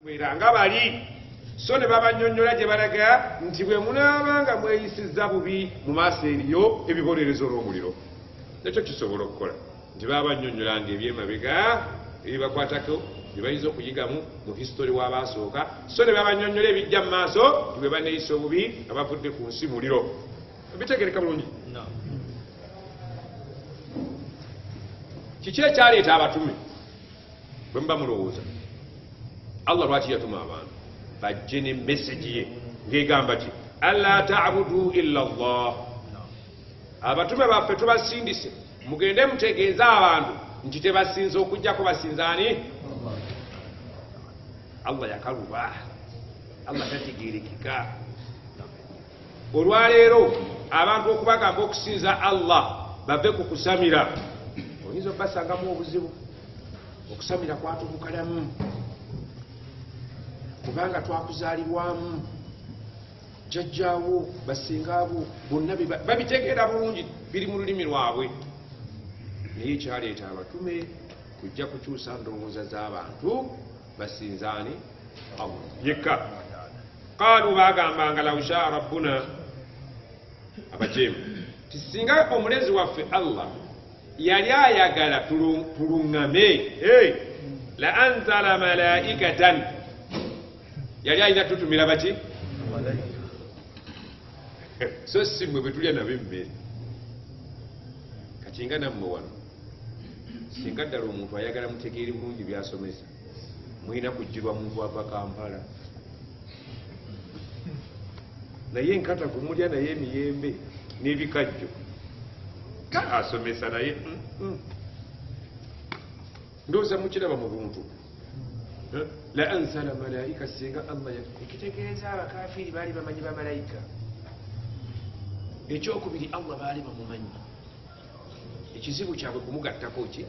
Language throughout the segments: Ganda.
Mwiranga bali so ne babanyonnyola gye balaga nti bwe munaabanga mweyisizza bubi mu maaso eriyo ebibonerezo olw'omuliro nekyo kisobola okukola nti babanyonnyola nga ebyemabega ebibakwatako bye bayinza okuyigamu mu hisitori w'abaasooka so ne babanyonnyola ebijja mu maaso nti bwe baneeyisa obubi nga bavudde ku nsi muliro bitegereka bulungi kiki ekyaleeta abatume bwe muba mulowooza Allah lwaki yatuma abantu bajje ne message ye ng'egamba ti alla ta'budu illa Allah abatume baffe tubasindise mugende mutegeeza abantu nti tebasinza okujjako basinzaani Allah yakaluba Allah tategeerekeka olwaleero abantu okubagamba okusinza Allah bave ku kusamira oyinza okubasangamu obuzibu okusamira kwatubukalamu kubanga twakuzaalibwamu jjajjaawo basingaabo bonna babitegeera bulungi biri mu lulimi lwabwe naye ekyaleeta abatume kujja kukyusa ndowooza z'abantu basinzaani yekka qaalu baagambanga law shaa rabbuna abajeemu tisinga omulezi waffe Allah yali ayagala tuluŋŋame la anzala malaikatan yali alina tutumira baki so si mmwe bwe tulya nabo emmere kati nga nammwe wano singa ddala omuntu ayagala mutegeeri bulungi byasomesa mulina kujjirwa muntu ava Kampala naye enkatavu mulya naye emiyembe n'ebikajjo asomesa naye ndowooza mukiraba mu buntu la ansala malaika singa Allah ekitegeeza abakafiri baali bamanyi bamalayika ekyokubiri Allah baali bamumanyi ekizibu kyabwe kumugattako ki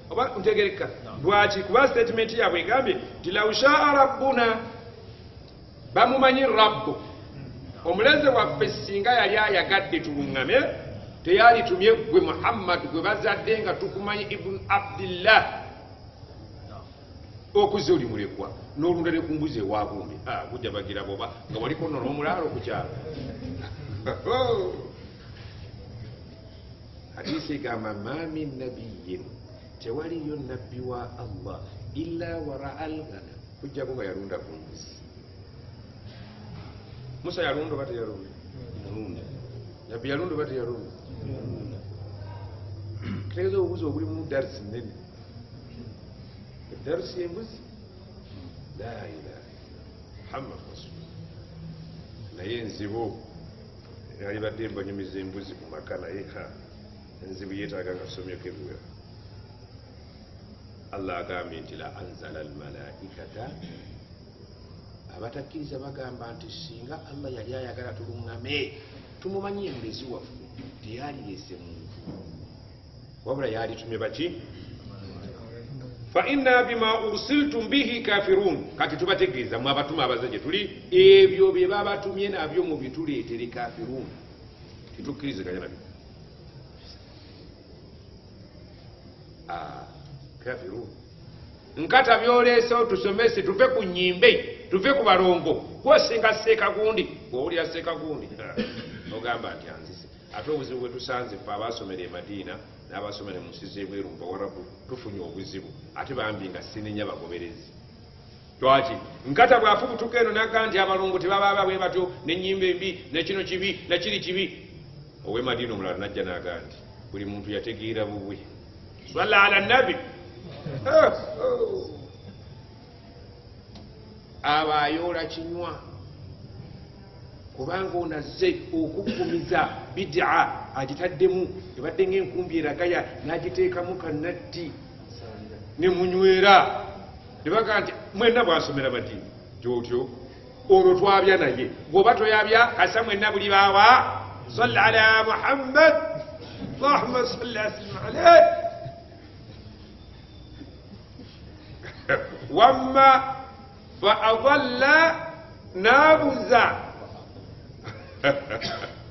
oba ntegereka lwaki kuba statement yabwe egambye nti law shaa rabbuna bamumanyi rabbu omuleze waffe singa yali ayagadde tuluŋŋame teyalitumye gwe Muhammad gwe bazadde nga tukumanyi ibn Abdillah okuze oli mulekwa n'olunda ne kumbuzi ewaagumbe gujja bagira boba nga waliko nno n'omulaalo ku kyalo hadiisi egamba ma min nabiyin tewaliyo nabbi wa Allah illa wara algana kujjako nga yalunda kumbuzi Musa yalunda oba teyalunda nabbi yalunda oba teyalunda kitegeeza obubuzi obuli mu darisi nnene darisi y'embuzi la ilaha Muhammad rasul naye enzibu yali badde mbanyumiza embuzi ku maka naye enzibu yeetaaga nga tusomyeko ebiwera Allah agambye nti la anzala almalaikata abatakkiriza bagamba nti singa Allah yali ayagala tuluŋŋame tumumanyi emulezi waffe teyalireese muntu wabula yalitumye baki fa inna bima ursiltum bihi kafirun kati tubategeeza mwe abatuma abaze gye tuli ebyo bye babatumye nabyo mu bituleetere kafirun titukkiriziganya nabyo kafirun nkata byoleesewo tusomese tuve ku nnyimbe tuve ku balongo kwosinga seekagundi bw'owulira seekagundi ogamba nti anzise ate obuzibu bwe tusanze fe abaasomera e Madiina n'abasomera mu nsi z'ebweru mu Bawarabu tufunye obuzibu ate bambi nga sinenya bagoberezi lwaki nkata bw'afubutuka eno naga nti abalongo tebabaaba bwe batyo n'ennyimba embi nekino kibi nakiri kibi ow'e Madiina omulala najja n'aga nti buli muntu yategeera bubwe swalla ala nabi abayoola kinywa kubanga onazze okukkumiza bid'a agitaddemu ebadde ng'enkumbi eragaya n'agiteekamu kannatti ne munywera ne baga nti mwenna bwasomera Madiina gyotyo olwo twabya naye bw'oba toyabya kasa mwenna buli baawa salla ala Muhammad Allahumma salli wasallim alayhi wamma fa adalla nabuza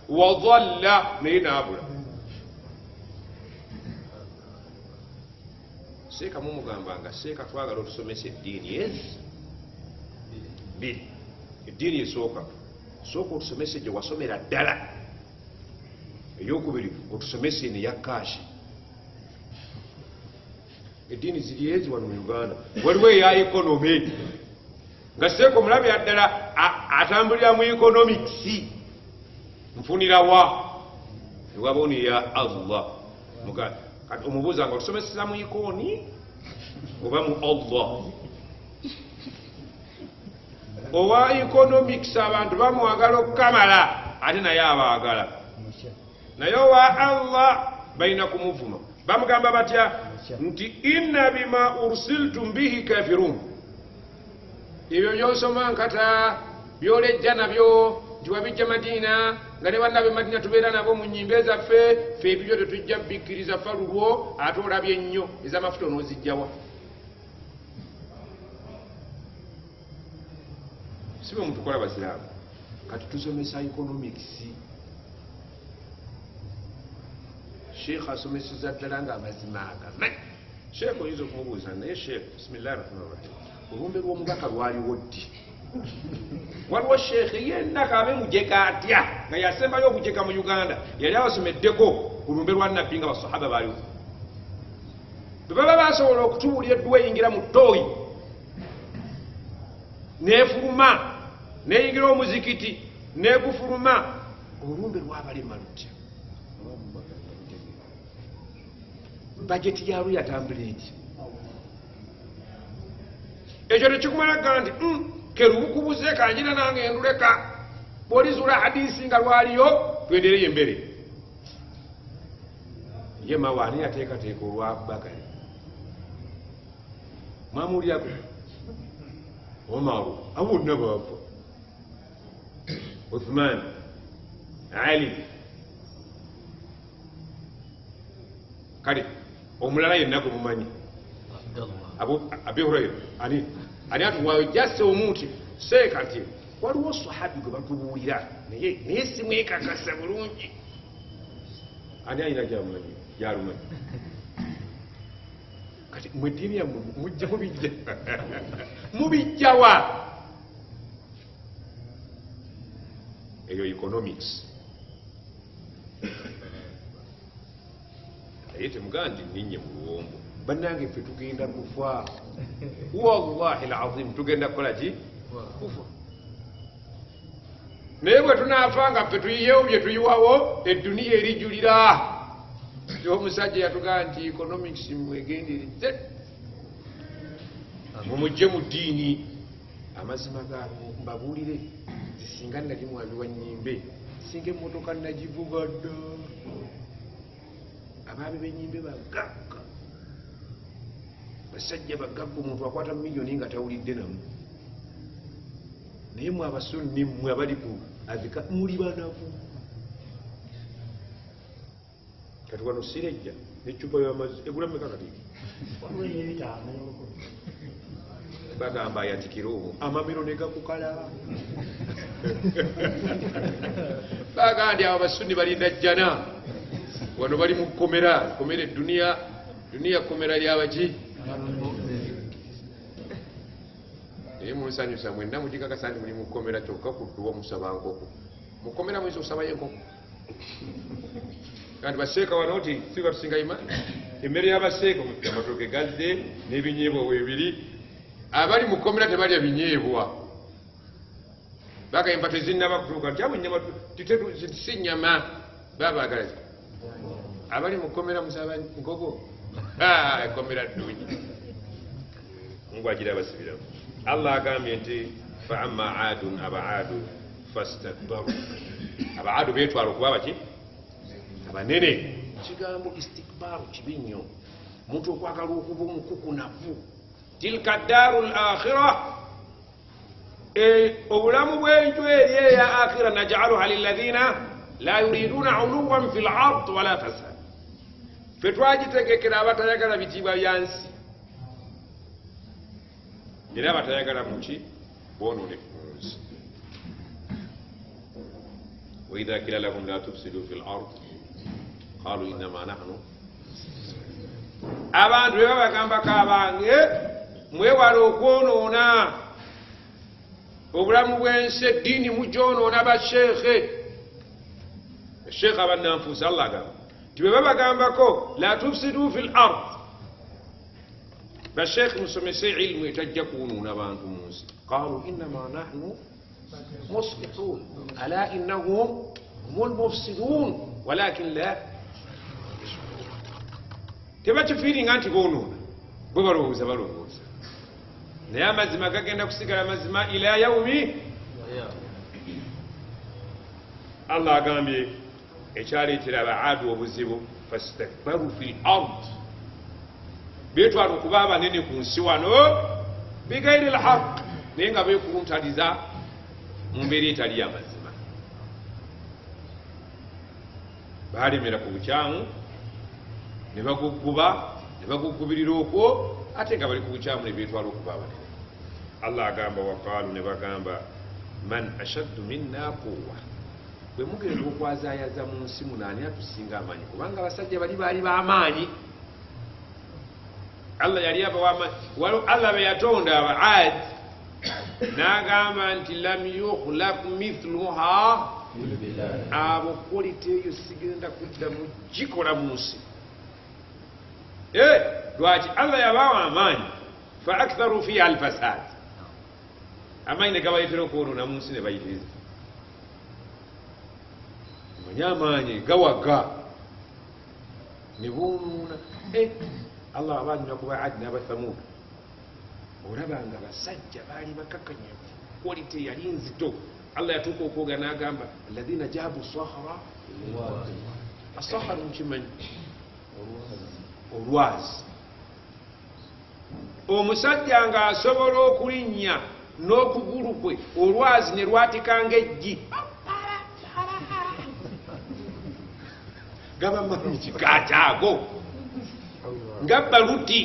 wadalla naye nabula seeka mumugambanga seeka twagala otusomesa eddiini bbiri. Eddiini esooka otusomese gye wasomera ddala. Eyokubiri otusomese eno eya kaashi. Eddiini ziri ezi wano mu Uganda. Waliwo eya ekonomi nga seeka omulabe yaddala atambulira mu economicsi. Nfunira wa ewaba ya Allah. Kati omubuuza nga otusomeseza mu ikooni oba mu Allah. Owa economics abantu bamwagala okukamala ate naye abaagala. Naye owa Allah balina kumuvuma. Bamugamba batya nti inna bima ursiltum bihi kafirun. Ebyo byosoma nkata byolejja nabyo nti wabijja Madina nga ne bannabe Madina tubeera nabo mu nnyimbe zaffe ffe ebyo tetujja bikkiriza ffe lulwo ate olabye ennyo ez'amafuta onoozijjawa. Si bwe mutukola basiraamu kati tusomesa economics. Sheekh asomeseza ddala ng'amazima agamanyi. Sheekh oyinza okumubuuza naye Sheekh bisimillahi rahmani rahim olumbe lw'omubaka lwaliwo ddi? Waliwo Sheekh yenna kaabe mujeka atya nga yasembayo okujeka mu Uganda yali abasomeddeko ku lumbe lwa Nabbi nga basahaba baaliwo. Bwe baba basobola okutubuulira edduwa eyingira mu ttooyi neefuluma neyingira omuzikiti negufuluma olumbe lwabalema lutya? Bajeti yalwo yatambula eti. Ekyo tekikumala ggala nti kerubukubuze kanjira nange enduleka bw'olizuula hadisi nga lwaliyo twendereyo embere. Ye mawaani yateekateeka olwa Bakari mwamuulyako Omaru abo bonna baafa. Uthman, Ali, kale omulala yenna gwe mumanyi Abi Hurayra ani atuwajjase omuntu seeka nti waliwo sahabi gwe batubuulira naye simwekakasa bulungi. Ani ayina gyamumanyi gyalumanyi? Kati mwe ddiini yammwe mujja mubijjawa? Eyo economics. Naye temugaa nti nninye mu luwombo. Bannange ffe tugenda kufa. Wallahi alazim tugenda kukola ki? Kufa. Naye bwe tunaafa nga ffe tuyiyewo bye tuyiwawo edduniya erijulira. Omusajja yatugaa nti economics mwegenderedde mumujje mu ddiini. Amazima gaabo mbabuulire zisinga nali mwami wa nnyimbe singa emmotoka nagivuga dda. Abaabe b'ennyimbe bagagga basajja bagagga omuntu akwata miliyoni nga tawulidde namu. Naye mwe abasunni mmwe abali ku azika muli banafu. Kati wano sirejja n'eccupa y'amazzi egula mmeka kati? Bagamba ayatikira omwo amamiro ne gakukala. Bagamba nti abo abasunni balinda jjana wano bali mu kkomera duniya kkomera lyabaki? Naye munsanyusa mwenna mugikakasa nti muli mu kkomera kyokka kudduwa musaba nkoko. Mu kkomera muyinza okusabayo enkoko. Kandi baseeka wano ti si batusinga imaani. Emmere y'abaseeka amatooke gazze n'ebinyeebwa weebiri. Abali mu kkomera tebalya binyeebwa. Bagamba tezinnaba kutuuka nti abo ennyama si nnyama babaagala. Abali mu kkomera musaba nkoko. Ekkomera ddungi. Ngwagira abasibiramu. Allah agambye nti fa amma aadun abaadu fastakbaru. Abaadu beetwala okuba baki? Abanene. Kigambo istikbaaru kibi nnyo. Omuntu okwagala okuba omukukunavu. Tilka ddaaru al-akhira. Obulamu bw'enju eri eya akhira naj'aluha lilladhina la yuriduna uluwan fil ard wala fasad. Ffe twagitegekera abatayagala bitiibwa byansi era abatayagala muki boonoone ku nsi. Wa idha qila lahum la tufsidu fil ard qalu innama nahnu abantu bwe babagamba kabange mwewala okwonoona obulamu bw'ensi eddiini mugyonoona basheekhe sheekhe abannanfuusi allah agamba nti bwe babagambako la tufsidu fi l ard basheekhe musomese ilmu etajja kwonoona abantu mu nsi qalu innama nahnu muslihun ala innahum hum lmufsidun walakin la tebakifiiringa nti bonoona bwe balowooza balowooza naye amazima gagenda kusigala mazima ila yaumi allah agambye ekyaleetera abaadu obuzibu fastakbaru fi l ard beetwala okuba abanene ku nsi wano bigairi lhaq naye nga beekuluntaliza mu mbeera etali yamazima balemera ku bukyamu ne baguguba ne bagugubirira okwo ate nga bali ku bukyamu ne beetwala okuba abanene allah agamba waqaalu ne bagamba man ashaddu minna quwa bwe mugenda okwazaayaza mu nsi muno ani atusinga amaanyi kubanga abasajja bali baali b'amaanyi allah yali abawamaanyi allah be yatonda abaad n'agamba nti lam yukhlaq mithluha abo kwolite eyo sigenda kuddamu gikola mu nsi lwaki allah yabawa amaanyi fa aktharu fiha alfasad amaanyi ne gabayitira okwonoona mu nsi ne bayitiriza manye amaanyi gawaga ne bonoona allah abanyuma ku baadi n'abathamuda olabanga basajja baali bakakanyavu kwolite yali nzito allah yatuuka okwoga n'agamba alladhina jabu sahara asahara mukimanyi olwazi omusajja ng'asobola okulinnya n'okugulu kwe olwazi ne lwatikanga eggi gaba manyi kikakyago nga baluti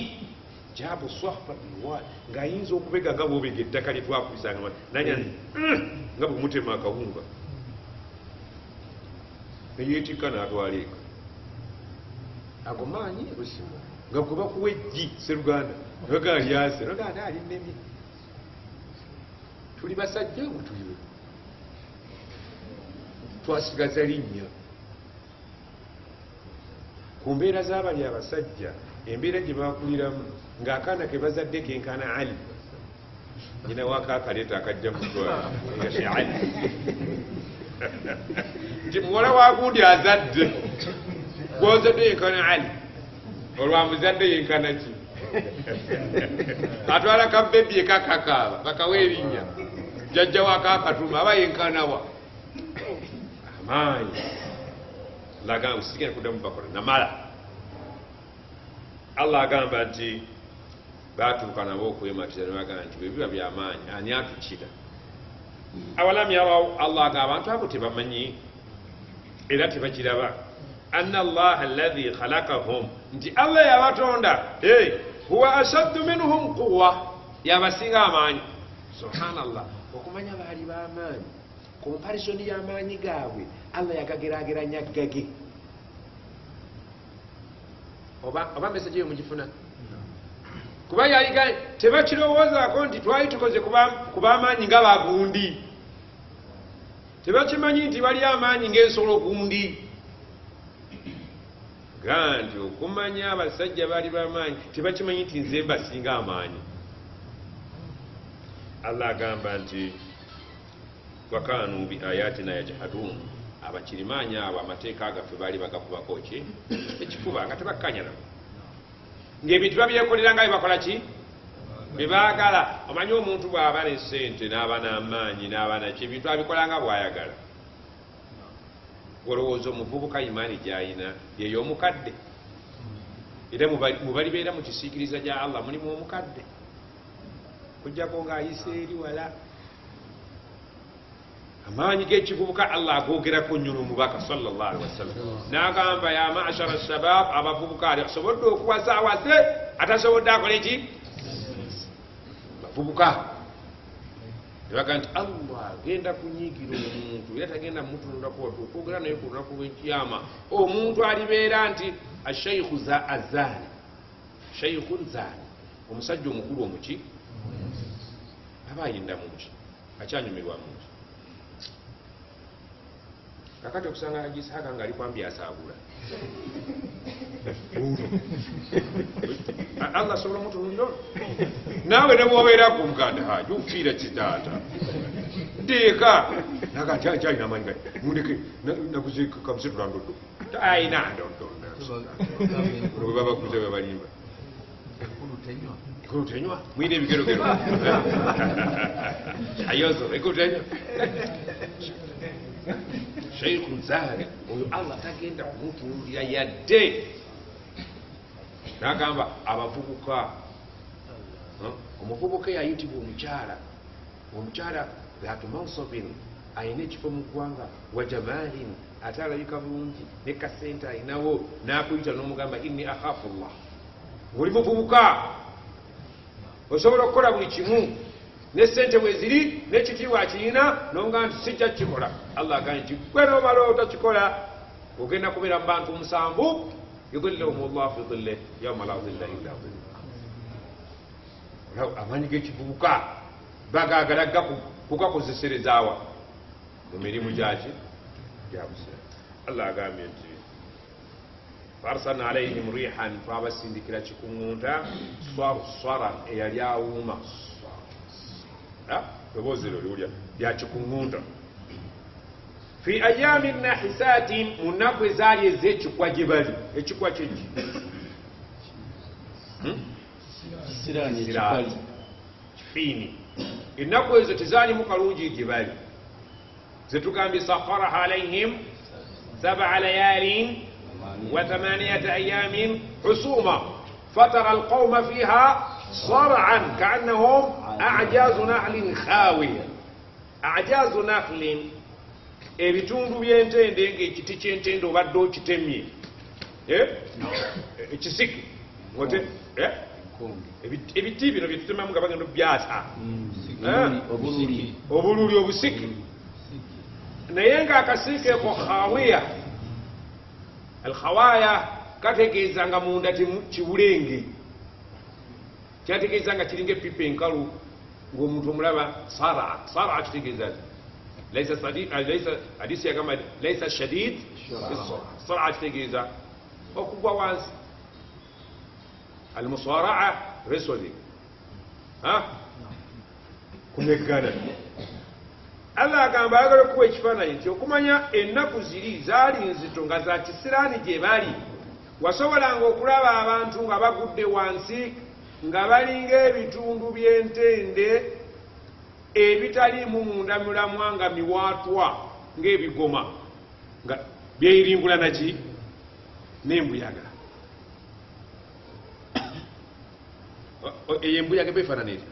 jabu swahba bilwadi ng'ayinza okubega nga bwobega eddaka lye twakulisanga nanya nga bwemutema akawunga neyeetikka n'atwala eka ago maanyi busimu nga gwe bakuwa eggi seruganda nabagaa lyase naganda ali nnemi tuli basajja bwe tuliwe twasigaza linnya ku mbeera z'abali abasajja embeera gye bakuliramu ng'akaana ke bazadde kenkana ali nyina waka akaleeta akajja mutwala nga she ali nti muwala wagundi azadde gwozadde yenkana ali olwamuzadde yenkana ki atwala kabebi ekakakaaba bakawa erinnya jajja wakakatuma aba yenkanawa amaanyi lagamba sigenda kuddamu bakola namala allah agamba nti batuuka nabo okwematiza nebagamba nti bwebiba byamaanyi ani atukira awalam yaraw allah agamba abantu abo tebamanyi era tebakiraba anna allaha alladhi khalaqahum nti allah yabatonda huwa ashaddu minhum quwa yabasinga amaanyi subhanallah okumanya baali b'amaanyi komparisoni y'amaanyi gaabwe allah yagagerageranya gage oba meseje yo mugifuna kuba yayiga tebakirowoozaako nti twali tukoze kub'amaanyi nga bagundi tebakimanyi nti bali amaanyi ng'ensolo gundi ga nti okumanya abasajja baali b'amaanyi tebakimanyi nti nze basinga amaanyi allah agamba nti wakanu bi ayatina yajhadun abakirimaanyi abo amateeka gaffe baali bagakubako ki ekifuba nga tebakkanya nabo ng'ebintu babyekolera nga bebakola ki bebaagala omanyi omuntu bw'aba n'essente n'aba n'amaanyi n'aba naki ebintu abikola nga bw'ayagala olowooza omuvubuka imaani gy'ayina yeyo omukadde era mubalibeera mu kisiikiriza gya allah mulimu omukadde kujjako ng'ayise eri wala amaanyi g'ekivubuka allah agoogerako nnyo n'omubaka sallallahu alaihi wasallam n'agamba ya ma'ashara shabab abavubuka ali asobodde okuwasaawase atasobodde akola eki bavubuka nebaga nti allah agenda kunyiigira omuntu era tagenda mutunulako watu okwogera naye ku lunaku lw'ekiyama omuntu alibeera nti ashaikhu azaani shaykhun zani omusajja omukulu omuki aba ayinda muki akyanyumirwa muki kakati okusanga Isaka nga ali kwambya asaabula Allah asobola omutulundo naawe ne bwobeera ku muganda haji ufiira kitaata nteeka nakakyalina amanyi gai mundeke naguze kamusitula ndodo ayina ndodo bwe babakuze bebalimba ekulu tenywa mwine ebigerogero ayozo ekulu tenywa Sheikhu Zahari oyo Allah tagenda kumutulira yadde nagamba abavubuka omuvubuka yayitibwa omukyala dhatu mansabin ayina ekifo mu ggwanga wa jamalin ate alabika bulungi ne kasente ayinawo nakuyita n'omugamba inni akhafu llah ng'oli muvubuka osobola okukola buli kimu ne sente bweziri n'ekitiibwa akirina nonga nti sijja kukikola Allah agambye nti gwe n'omala otakikola ogenda kubeera mu bantu 7 yudhillahum llah fi dhille yawma la dhilla illa dhilluh. Amaanyi g'ekivubuka bagagala kugakozeserezaawa mu mirimu gyaki gyabuse. Allah agambye nti farsalna alayhim rihan twabasindikira kikuŋŋunta sarsaran eyali awuuma ebozero liwulya lyakikuŋŋunta fi ayami nahisatin mu nnaku ezaali ez'ekikwa gye bali ekikwa kyeki kifiini ennaku ezo tezaalimu kalungi gye bali zetugambye sakharaha alayhim 7 layalin wa 8 ayamin husuma fatara alqawma fiha صرعا كأنهم أعجاز نخل خاوية أعجاز نخل ebitundu by'entende ng'ekiti ky'entende obadde okitemye ekisiki ebiti bino byetutemamu nga bagenda obyasa obululi obusiki naye ng'akasiki eko khawiya alkhawaya kategeeza nga munda kiwulenge kyategeeza nga kiringa epipa enkalu ng'omuntu omulaba sara kitegeeza hadisi yagamba laisa shadid sara kitegeeza okugwa wansi almusaraa wrestling kumeggana. Allah agamba ayagala okuwa ekifaananyi nti okumanya ennaku ziri zaali nzito nga za kisiraani gye bali wasobolanga okulaba abantu nga bagudde wansi nga balinga ebitundu by'entende ebitaliimu munda mulamwa nga miwaatwa ng'ebigoma nga byeyiringula naki n'embuyaga. Eyo embuyaga beefaanana eri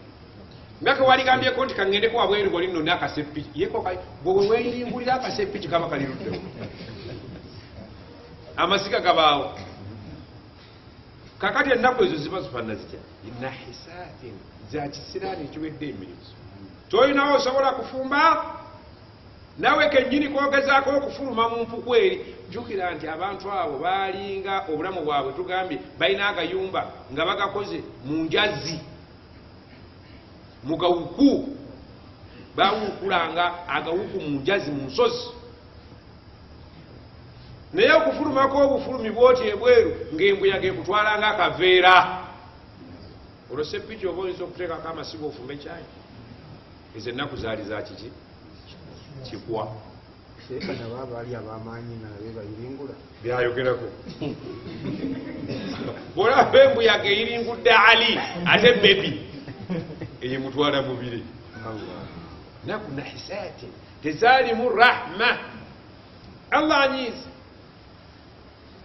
nga kewaligambyeko nti kaŋŋendeko wabweru bwoli nno n'akaseppiki yeko bwe weeyiringulira akaseppiki kaba kaliruddewo amasiga gabaawo. Kakati ennaku ezo ziba zifaanana zitya nahisaatin za kisiraani ekiwedde emirimu kyolinawo osobola kufumba nawe kennyini kwogezaako okufuluma mu mpuku eri. Jjukira nti abantu abo baalinga obulamu bwabwe tugambye balina agayumba nga bagakoze mu njazi mu gawuku bawukulanga agawuku mu njazi mu nsozi naye okufulumako obufulumi bwoti ebweru ng'embuyaga ekutwalanga akaveera olwo seppiki oba oyinza okuteekako amasigo ofumbe ekyayi. Ezo ennaku zaali za kiki kikwa baali abamaanyi nabe bayiringula byayogerako bwolaba embuyaga eyiringudde ali ate bebi eyo mutwala mubiri naku nahisaati tezaalimu rahma. Allah anyiiza.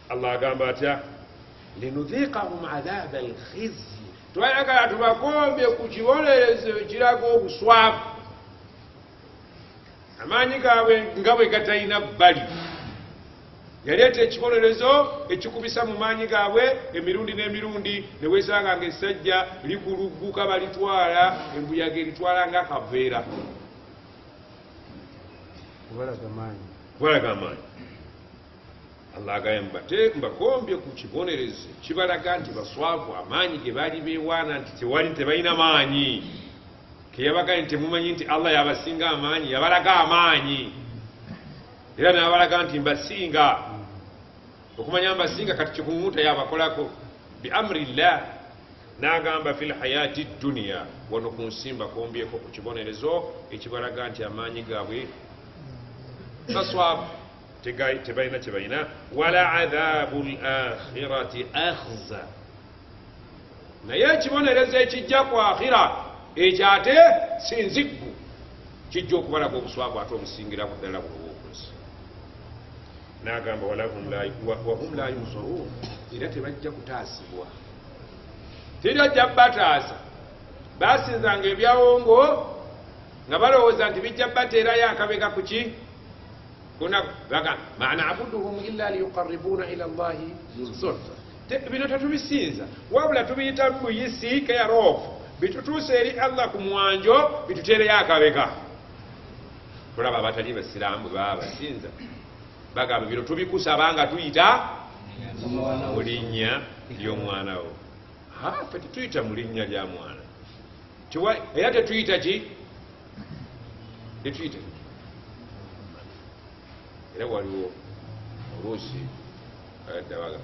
Allah agamba atya linudhiqahum adhaba alkhizyi twayagala tubakombye ku kibonerezo ekiraga obuswavu amaanyi gaabwe nga bwe gatalina bbali. Yaleeta ekibonerezo ekikubisa mu maanyi gaabwe emirundi n'emirundi ne weesanga ng'essajja likulugguka balitwala embuyaga eritwala ng'akaveera kubalaga maanyi. Kubalaga amaanyi. Allah agamba te mbakombye ku kibonereze kibalaga nti baswavu amaanyi ge baali beewaana nti tebalina maanyi keyabaga nti temumanyi nti Allah yabasinga amaanyi yabalaga amaanyi era n'abalaga nti mbasinga okumanya mbasinga kati kikumuuta yabakolako bi amrillah n'agamba fil hayati dunya wano ku nsi mbakombyeko ku kibonerezo ekibalaga nti amaanyi gaabwe baswavu tebalina kyebalina wala adhabu lakhirati akhza naye ekibonerezo ekijja ku akhira ekyo ate sinziggu kijja okubalaga obuswavu ate obusingiraku ddala bulobwokunsi n'agamba wahum la yunsaruun era tebajja kutaasibwa tebajja bataasa basinzanga ebyawongo nga balowooza nti bijja bateerayo akabega kuki ma nabuduhum illa liyuqarribuna ila llahi zulfa bino tetubisinza wabula tubiyita buyisi keyarofu bitutuusa eri Allah ku mwanjo bituteereyo akabega tulaba abatali basiraamu baba basinza bagamba bino tubikusaba nga tuyita mu linnya ly'omwana wo ffe tetuyita mu linnya lya mwana era tetuyita ki tetuyita era waliwo oluusi dabaga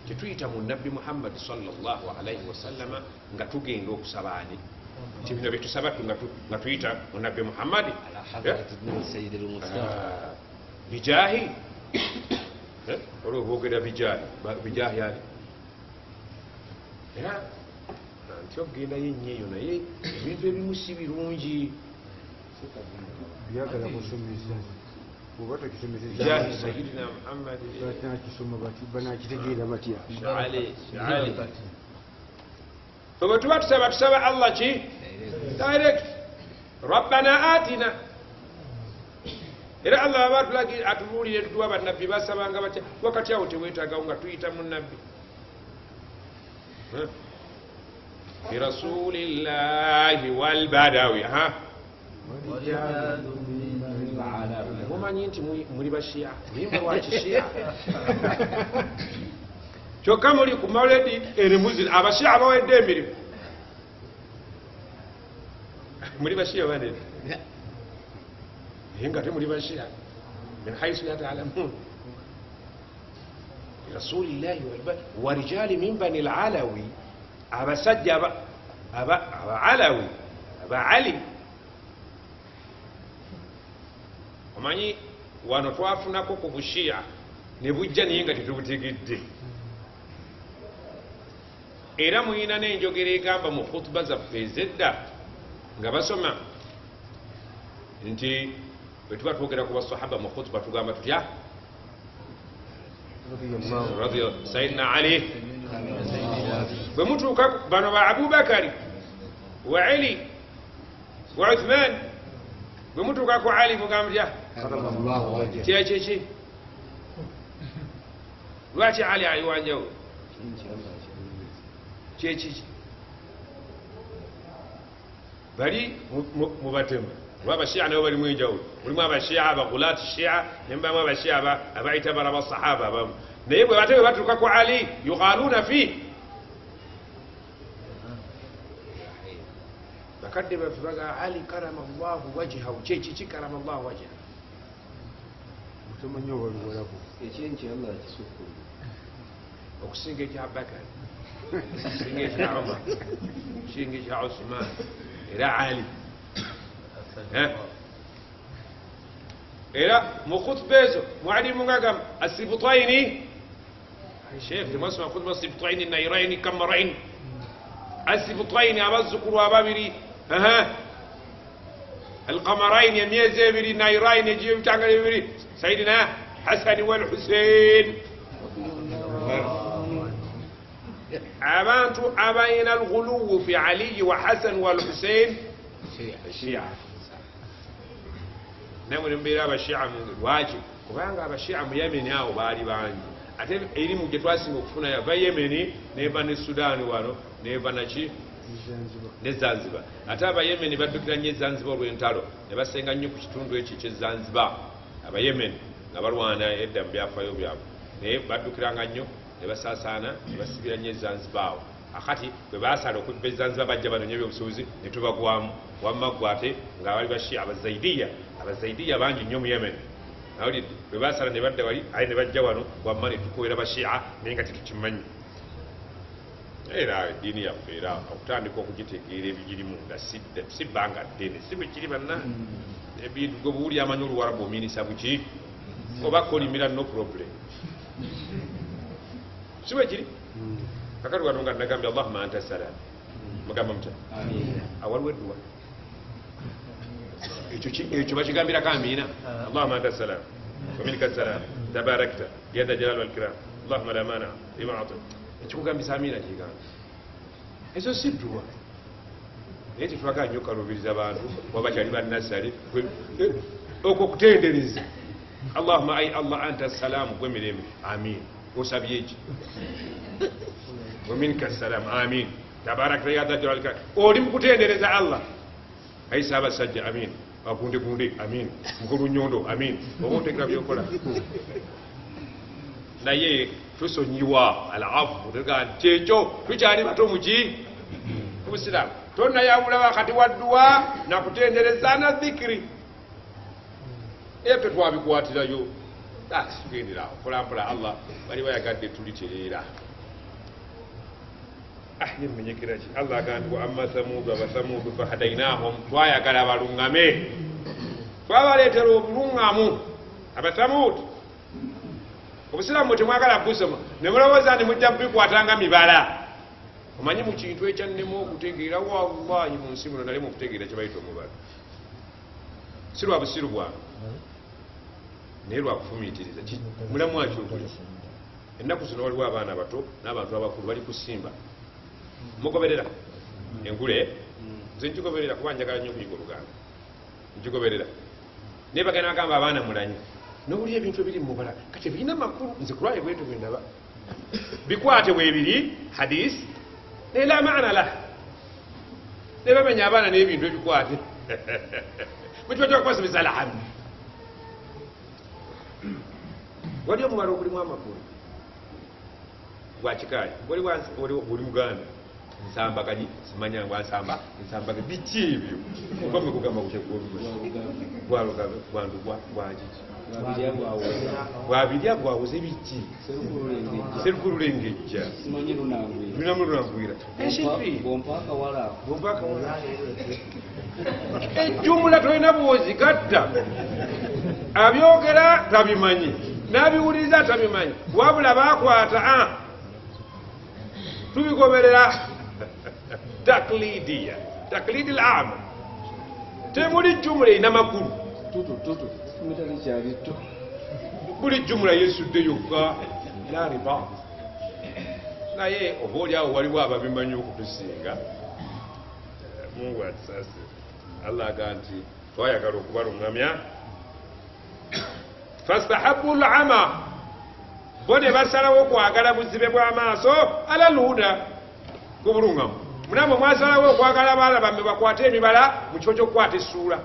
tetuyita mu nabbi Muhammad sallallahu alaihi wasallama nga tugenda okusaba ani nti bino byetusaba nga tuyita mu nabbi Muhammad bijaahi olwo boogera bijaahi ali era nti ogendayo ennyo naye ebintu ebimu si birungi byagala kusomesa oba takisomeseza bijaahi sayidina Muhammad nakisoma banakitegeera batya bwe tuba tusaba Allah ki direct rabbana atina era Allah aba atubuulire tutuwa bannabbi basabanga batya wakati awo teweetaagawo nga tuyita mu nabbi birasulillahi walbadawi mumanyi nti muli bashiya muyimbe wakishiya kyokka muli ku mawledi erimuzira abashiya abawedde emirimu muli bashiya banene naye nga temuli bashiya min haisu la taalamun birasulillahi warijali min bani lalawi abasajja alawi aba ali omanyi wano twafunako ku bushiya ne bujja naye nga tetubutegedde era muyina n'enjogera egamba mu khutuba zaffe ezedda nga basoma nti bwe tuba twogera ku basahaba mu khutuba tugamba tutya sayidina ali bwe mutuuka bano ba abubakari wa ali wa uthman bwe mutuuka ku ali mugamba tutya kyekiki lwaki ali aliwanjawo kyekiki bali mubatemu oba abashiya nabo balimu enjawulo mulimu abashiya abagulati shiya nembamu abashiya abayita bala basahaba abamu naye bwe bate bwe batuuka ku ali yughaluuna fi bakadde baffe baga ali karama llahu wajhahu kyekiki karama llahu wajhahu otamanyi obaluwalako ekyenki Allah kisukulu okusinga ekya bakari okusinga ekya umar okusinga ekya usman era ali era mu khutuba ezo mwalimu ngagamba asibutaini sheikh temasoma khutuba asibutaini nairaini kamaraini asibutaini abazzukulu ababiri alqamaraini emyezi ebiri nairaini egiyo ebitangalo ebibiri sayidina hasani walhusein abantu abayina alghuluwu fi aliyi wa hasan walhusein shia namwe mbeera abashia lwaki kubanga abashia mu yemeni awo baali bangi ate erimu gye twasinga okufuna yava yemeni neva ne sudaani wano neva naki ne zanzibar ate abayemeni baddukira nnyo ezanzibar olw'entalo ne basenga nnyo ku kitundu ekyo ekyezanzibar abayemeni nga balwana edda mu byafaayo byabwe naye baddukiranga nnyo ne basaasaana ne basibira nnyo ezanzibaawo akati bwe baasala okubba ezanziba bajja banonye ebyobusuubuzi ne tubagwamu wamma gwe ate ng'abali bashia abazaidiya bangi nnyo mu yemen nawulidde bwe baasala ne badda wali aye ne bajja wano wamma ne tukowera bashia naye nga tetukimanyi era eddiini yaffe era okutandika okugitegeera ebigirimu nga si bbanga ddene si bwe kiri banna ebintu gwe buwuli amanyi oluwarabu omiinisa buki oba kolimira no problem si bwe kiri kakati wano nga nagambye allahumma anta salam mugamba mutya awaliwo edduwa ekyo bakigambirako amiina allahumma anta salam waminka salam tabarakta yada jalal walkiram allahumma la mana lima atat ekikugambisa amiina kigamba ezo si dduwa naye tetwagala nnyo kalubiriza abantu waba kyali bannasale okwo kutendereza allahumma ai allah anta salaamu gwe mirembe amin osabye eki waminka salam amin tabarakta yadajalal oli mukutendereza allah ai saabasajja amin agundegunde amin mukulunyondo amin oba otegera byokola naye tusonyiwa alafu tega nti ekyo tukyali bato muki obusiraamu tonnayawula wakati wa dduwa nakutendereza na dhikiri efe twabikwatirayo tugenderawo mpolampola allah bali bayagadde tulitereera yemenyekera ki allah agamba wa amma thamudu abathamudu fahadainahum twayagala balungame twabaleetera obulungamu abathamudu obusiraamu bwe temwagala kusoma ne mulowooza nti mujja kubikwatanga mibala omanyi mu kintu ekyannema okutegeera wallahi mu nsi muno nalemu okutegeera kye bayita omubala si lwa busiru bwange naye lwakufumiitiriza mulamu akyokuli ennaku zino waliwo abaana bato n'abantu abakulu bali kusimba mugoberera engule nze nkigoberera kuba njagala nnyo okuyiga oluganda nkigoberera naye bagenda bagamba abaana mulanyi nowuli ebintu ebiri mumubala kati birina makulu nze kulwaye bwetu bwendaba bikwate bwebiri hadisi naye la maana lah naye bamenya abaana n'ebintu ebikwate mukiba kyakubasomesa alhamdu wali omubala ogulimu amakulu gwakikaali oli muganda nsambaganye simanya ngwansamba nsambage biki ebyo oba mwekugamba bwabirya bwawuze biki serukululengejja lunamu lunangwira ejjumula tolina bwozigatta abyogera tabimanyi n'abiwuliriza tabimanyi wabula bakwata tubigoberera taklidiya taklidi al-ama temuli jumula ina makulu buli jumula yesudde yokka la riba naye oba oli awo waliwo ababimanyi okutusinga mungu atusase allah aga nti twayagala okubalungamya fastahabu al-ama bo ne basalawo okwagala buzibe bw'amaaso ala luhuda kubulungamu munamwe mwasalawo okwagala abaana bamme bakwate emibala mu kifo ky'okukwata essuula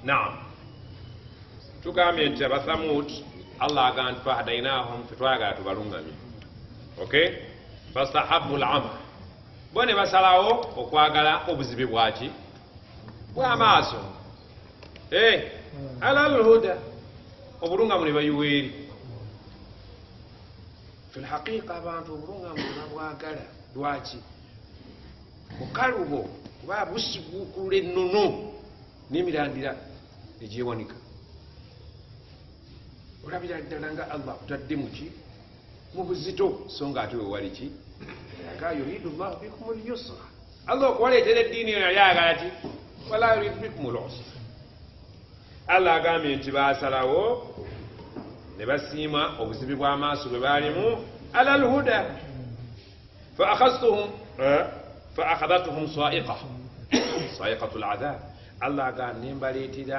naam tugambye nti abathamud allah agamba fahadainahum fetwayagala tubalungamye okay fastahabu al-ama bo ne basalawo okwagala obuzibe bwaki bw'amaaso ala lhuda obulungamu ne bayiweeri filhaqiqa abantu obulungamu nabwagala lwaki mukalubo kuba busiguukula ennono n'emirandira egyewanika olabira ddala nga allah kutadde muki mu buzito so nga ate wewali ki aga yuridu llahu bikum lyusra allah okuwaleetera eddiini yo yali ayagala ki wala yuridu bikum lusra allah agambye nti basalawo ne basiima obuzibi bw'amaaso bwe baalimu ala lhuda fa akhadathum saiqatu ladhab allah agambye nembaleetera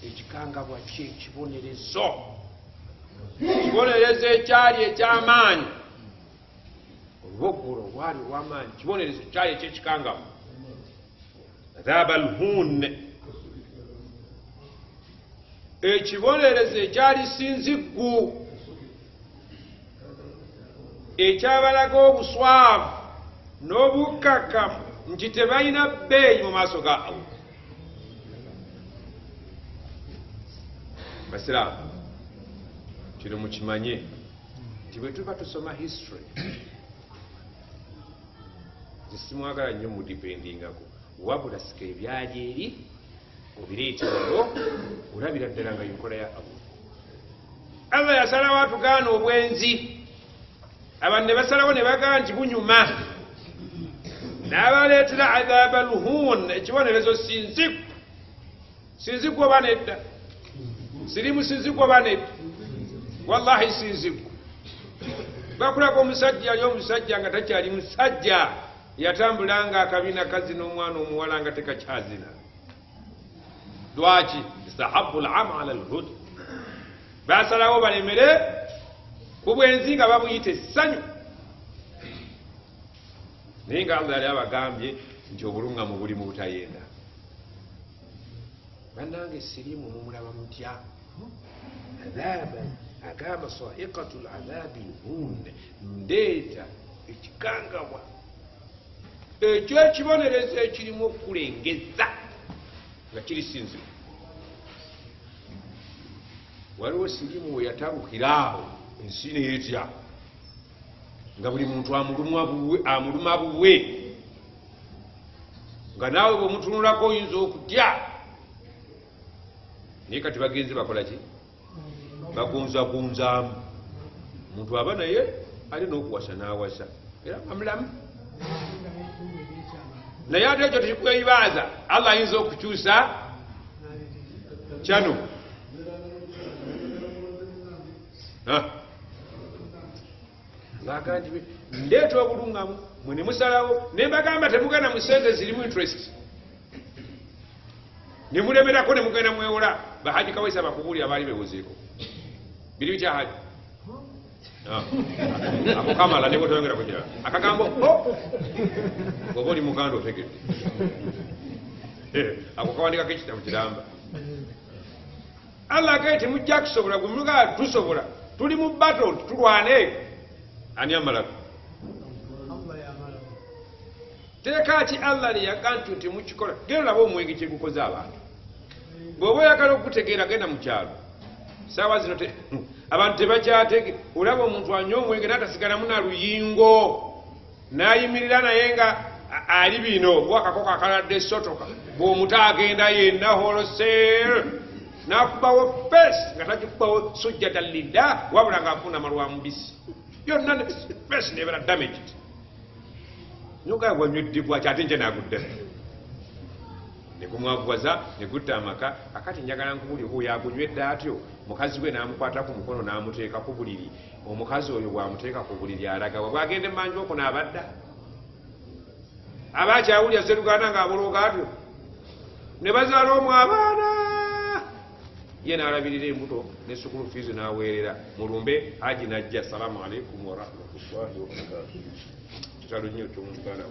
ekikangabwa kye ekibonerezo kibonerezo ekyali eky'amaanyi olubogolo olwali olw'amaanyi kibonerezo ekyali ekyekikangamu adhaaba alhunne ekibonerezo ekyali sinziggu ekyabalaga obuswavu n'obukkakkamu nti tebalina bbeeyi mu maaso ga Allah. Basiraamu kino mukimanye nti bwe tuba tusoma history zisimwagala nnyo mudipendingako wabula sika ebyali eri obireeterayo olabira ddala nga enkola ya Allah. Allah yasalawo atugaana obwenzi abantu ne basalawo ne bagaa nti bunyuma n'abaleetera adhaaba alhun ekibonerezo sinziku oba nedda sirimu sinziku oba nedda wallahi sinziku bakulako omusajja yali omusajja nga takyali musajja yatambulanga akabina kazi n'omwana omuwala nga tekakyazina lwaki istahabu lama ala lhud basalawo balemere ku bwenzi nga babuyita essanyu naye nga Allah yali abagambye nti obulungamu buli mu butayenda. bannange sirimu mumulaba mutya adhaaba agamba sahiqatu ladhabi lhunne ndeeta ekikangawa ekyo ekibonerezo ekirimu okulengeza nga kiri sinziku. waliwo sirimu we yatabukiraawo ensi neetya nga buli muntu amuluma buwe nga naawe bwemutunulako oyinza okutya naye kati bagenzi bakola ki bagunzagunzaamu omuntu aba naye alina okuwasa n'awasa era amulamu naye ate ekyo tekikweibaaza Allah ayinza okukyusa kyano baga nti ndeeta obulungamu mwe ne musalawo ne mbagamba temugenda mu sente zirimu interest ne mulemerako ne mugenda mwewola bahaji kawaisa bakubuli abaali bewozeeko biri bityahaji ako kamala ne bwetoyongera kujira akagambo oba oli muganda otegedde ako kawandikako ekitabu kiramba Allah agaye temujja kusobola gwe mugaa tusobola tuli mu battle tulwane ani amalaku teeka ki Allah liyaga nti mukikola genda olaba omwenge kyegukoze abantu bw'oba oyagala okutegeera genda mu kyalo saawa zino abantu tebakyatege olaba omuntu anywa omwenge n'atasigalamu na luyingo n'ayimirira naye nga ali bino bwakakoko akaladde sotoka bw'omuta agenda yenna holosel n'akubawo fesi nga takikubawo sujjata lidda wabula ng'afuna malwa mubisi yonna fesi nebera damaged nyuga gwanywedde ate nje nagudde negumwavuwaza negutta amaka akati njagala nkubuli oyo agunywedde atyo mukazi we n'amukwata ku mukono n'amuteeka ku buliri omukazi oyo bw'amuteeka ku buliri alagawa bw'agenda emanju okwo n'abadda abakyawulya seruganda ng'abulooga atyo ne bazaala omw abaana ye n'alabirira embuto ne sukulu fiizi n'aweerera mulumbe haji najja assalamu alaikum warahmatullahi wabarakatuh kitalo nnyo kyomuganda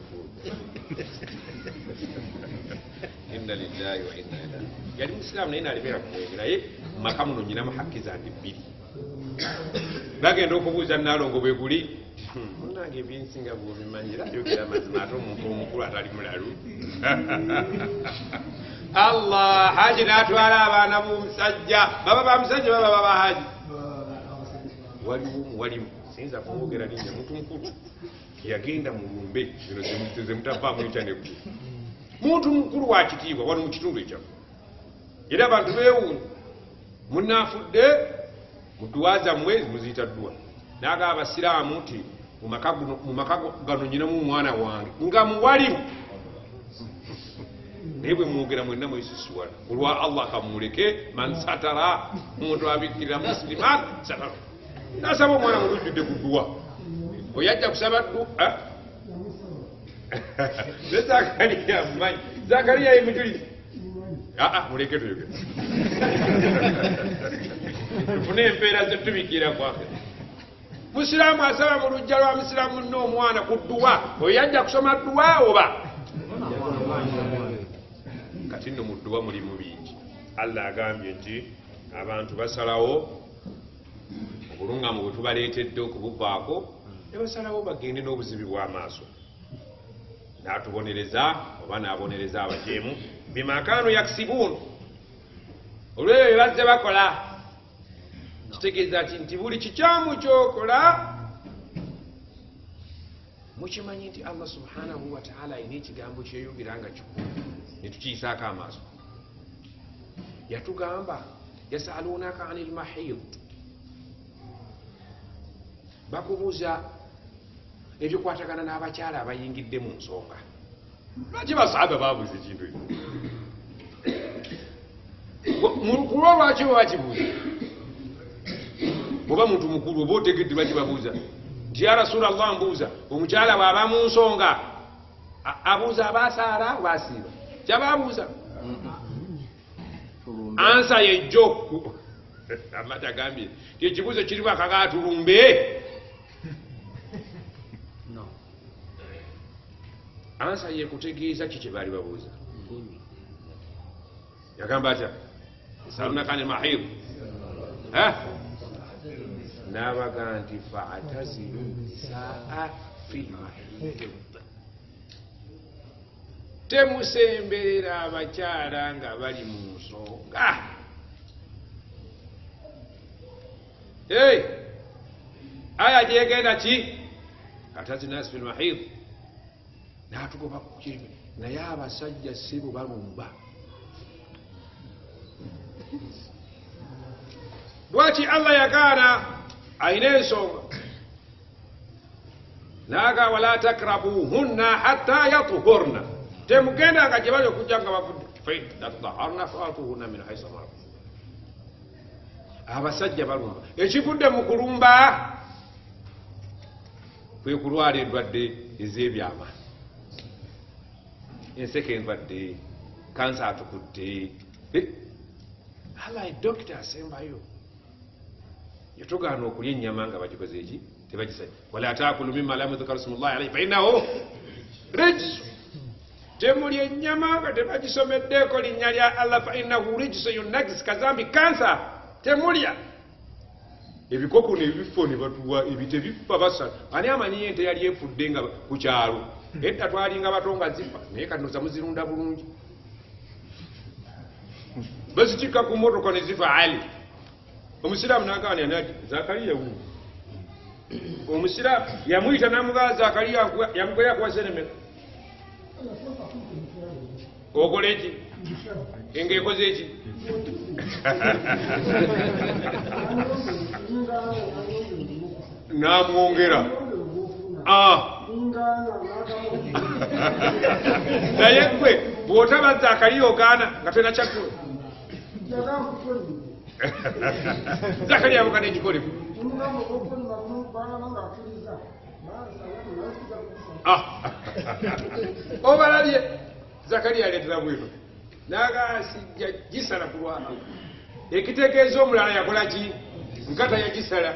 inna lillahi wa inna ilaihi yali musiraamu naye n'alebeera ku mwenge naye maka muno nyinamu hakki zange bbiri bagenda okubuuza naalongo bwe guli munange ebyensinga bwobimanyira yogera mazima ate omuntu omukulu atali mulalu Allah haji n'atwala abaana b'omusajja baba bamusajja baba baba haji walimu siyinza kumwogera linnya muntu mukulu yagenda mu lumbe zino zemutavaamu internet muntu mukulu wa kitiibwa wali mu kitundu ekyamu era abantu beewuunya munaafudde muduwa zammwe muziyita dduwa n'agaba abasiraamu nti mu maka gano nyinamu omwana wange nga muwalimu naye bwe mwogera mwenna mwesisiwala olwa Allah kamuleke man satara omuntu abikkirira muslimat satara nasaba omwana mulujjudde ku dduwa oyajja kusaba ne Zakariya mmanyi Zakariya ye mujulizi muleke tuyogere tufune empeera zetubikira kwake musiraamu asaba mu lujja lwa musiraamu munne omwana ku dduwa oyo yajja kusoma dduwa oba kati nno mu dduwa mulimu bingi allah agambye nti abantu basalawo obulungamu bwe tubaleetedde okubuvaako ne basalawo bagende n'obuzibi bw'amaaso n'atubonereza oba n'abonereza abajeemu bimakanu yakisibuun olwebyo bye bazze bakola kitegeeza nti buli kikyamu kyokola mukimanyi nti allah subhanahu wataala alina ekigambo kyeyogera nga kikulu netukiyisaako amaaso yatugamba yasalunaka ani lmahid bakubuuza ebyokwatagana n'abakyala abayingidde mu nsonga lwaki basahaba babuuza ekintu ekyo kulwa lwaki bwe bakibuuza bwoba muntu mukulu oba otegedde lwaki babuuza nti ya rasulallah mbuuza omukyala bw'aba mu nsonga abuuza abasaala basiiba kyababuuza ansa yejjokku amata agambye kyekibuuzo kirimu akagaatulumbe ansa yekutegeeza ki kye baali babuuza yagamba atya salunakani mahid n'abaga nti faatazilu nisaa fi lmahid temusemberera abakyala nga bali mu nsonga aya gyegenda ki atazinasi fi lmahid n'atugoba kukiri naye abasajja sibo balumba lwaki allah yagaana ayina ensonga naga wala takrabuhunna hatta yatuhurna temugendanga gye bali okujja nga bavudde faitataharna faatuhunna min haisa marakum abasajja balumba ekivudde mu kulumba kwe kulwala endwadde ez'ebyama enseke endwadde kansa atukudde allah edokita asembayo yatugaana okulya ennyama nga bagikoze eki tebagisai wala taakulu mima lam yudhkar smullahi alaihi fainahu rijsu temulya ennyama nga tebagisomeddeeko linnya lya allah fainahu rijsu yunagisi kazambi kansa temulya ebikoko nebifo ne batuwa ebitebifa basala ani amanyi ente yali efudde nga ku kyalo edda twalinga bato nga zifa naye kanoza muzirunda bulungi bazikika ku motoka ne zifa ali omusiraamu nagaana nati zakariya wu omusiraamu yamuyita namugaa zakariya yamugera kuwaseremera okola eki engeekoze eki namwongera naye gwe bw'otaba zakariya ogaana nga tolina kyakula zakariya mukana ekikoleko obalabye zakariya aletera bwino nagasijja gisala kulwana ekitegeeza omulala yakola ki nkata yagisala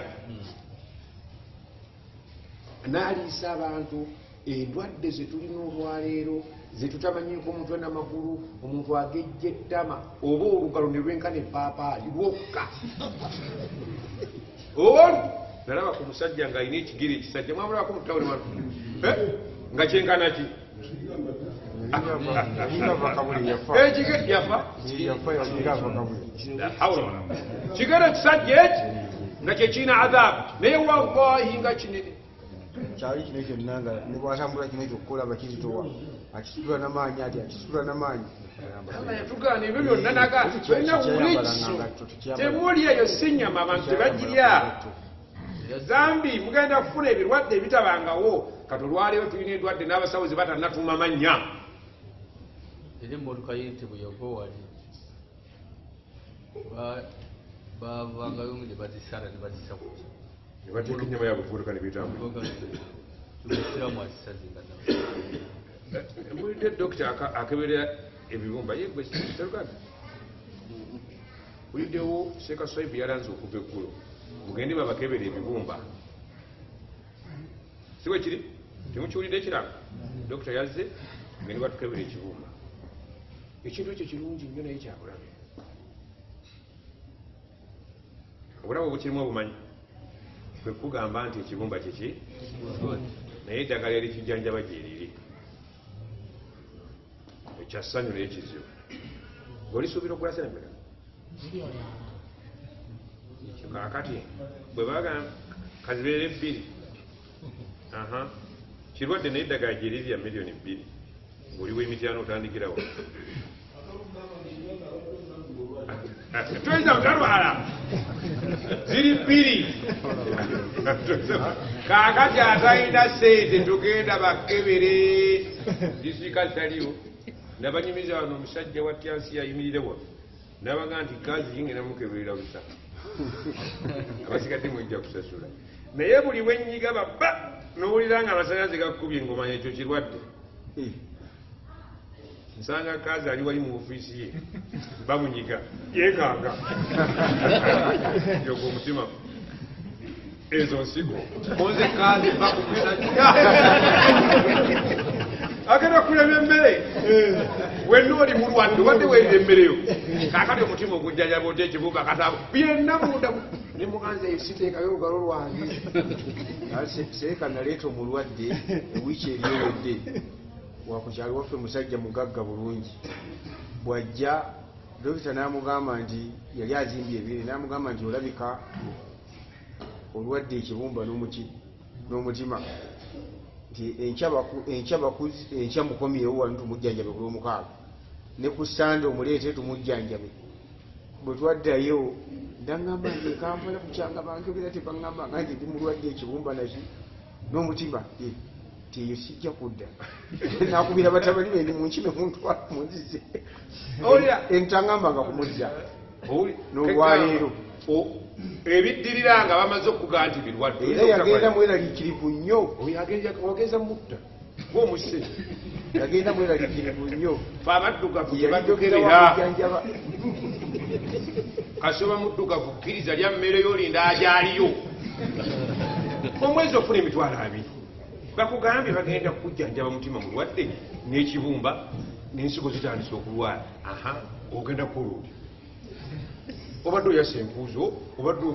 n'aliisa abantu endwadde zetulina olwaleero zetutamanyiiko omutwe n'amagulu omuntu agejja ettama oba olugalo ne lwenkana epaapaali lwokka olu nalaba ku musajja ng'alina ekigere ekisajja mwamulabako mutawule nga kyenkana ki kigere ekisajja eki nga kyekirina adhaabu naye wallahi nga kinene kyali kino kyonna nga nebwatambula kino kyokkola bakizitowa akisitula n'amaanyi ati akisitula n'amaanyi yatugaana ebyo byonna naga tulina bulikiso temuli eyo si nnyama abantu tebagirya zambi mugenda kufuna ebirwadde ebitabangawo kati olwaleero tulina endwadde n'abasawo ze batanatuuma mannya era emmotoka yente bwe yava wali bavangayo ne bazisala ne bazisa kuki nebateeka ennyama yaabwe kumotoka nebitambula tumusiramu asisazinga mpulidde dokita akeberera ebibumba yegwe seruganda uliddewo Seeka Swaibu yalanze okuva eggulo mugende babakebera ebibumba siwe kiri temukiwulidde ekirala dokita yazze mugende batukebera ekibumba ekintu ekyo kirungi nnyo naye kyabulabe obulabe obukirimu obumanyi kwe kugamba nti ekibumba kiki naye eddagala erikijjanjaba gyeriri ekyassanyu naye kizibu ngaolisuubira okugula senembera kakati bwe baga kazibeere 2 kirwadde naye eddagala gyeriri ya miliyoni 2 ngaoliwo emitiano otandikirawo tuyinza butalwala ziri 2 kakati atalina sente tugenda bakebere disirika zitaliwo nabanyumiza wano omusajja wa tyansi yayimirirewa nabaga nti kazi yinge namukeberera busa abasigadde mwejja kusasula naye buli bwenyiga baba nowulira nga amasanyalaze gakubye engomanya ekyo kirwadde nsanga kazi ali wali mu ofiisi ye bamunyiga yekanga yoga omutima ezo nsigo konze kazi bakubira agenda kulema emmere wenna oli mulwadde wadde weerira emmereyo kakati omutima ogujjajaba ota ekibumba katabo byenna munda nemuganza esiteekayo olugalo lwange Seeka naleeta omulwadde ewiiki eryowedde wakukyalo waffe musajja mugagga bulungi bwajja dokita n'amugamba nti yali azimbye ebire n'amugamba nti olabika olwadde ekibumba n'omutima nti enkya mukomyewo wano tumujjanjabe ku lwomukaaga ne ku sande omuleete tumujjanjabe bwe twaddayo ndagamba nti Kampala kukyanga banjogera tebaŋŋamba nga nti ndi mulwadde ekibumba naki n'omutima teyo sijja kudda nakubira batabani bendi munkime muntwala munzize entaŋŋamba nga kumuzza n'olwaleero ebiddirira nga bamaze okugaa nti birwadde era yagenda mweraliikirivu nnyo wageza mutta ng'omuse yagenda mweraliikirivu nnyo fe abaddugavu yalidogera tebadduukirira kasoba muddugavu kkiriza lya mmere yolinda ajaaliyo omwezi ofuna emitwalo 2 bakugambye bagenda kukujjanjaba mutima mulwadde n'ekibumba n'ensigo zitandise okulwala ogenda kukoludi obadde oyasa empuuzo obadde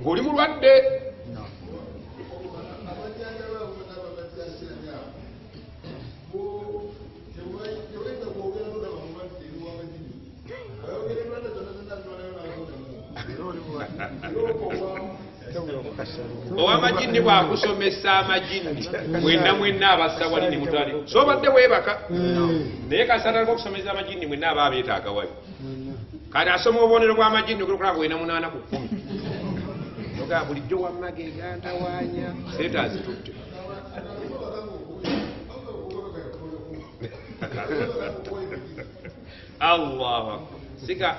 ng'oli mulwadde owamajini bwakusomesa amajini mwenna abasawali nimutwali so obadde weebaka naye kasatala kokusomesa amajini mwenna aba abeetaaga wali kati asoma obubonero bw'amajini okulaba wena 8 ku 10 ogaa bulijjo wammage gantawaanya sente azitutte Allah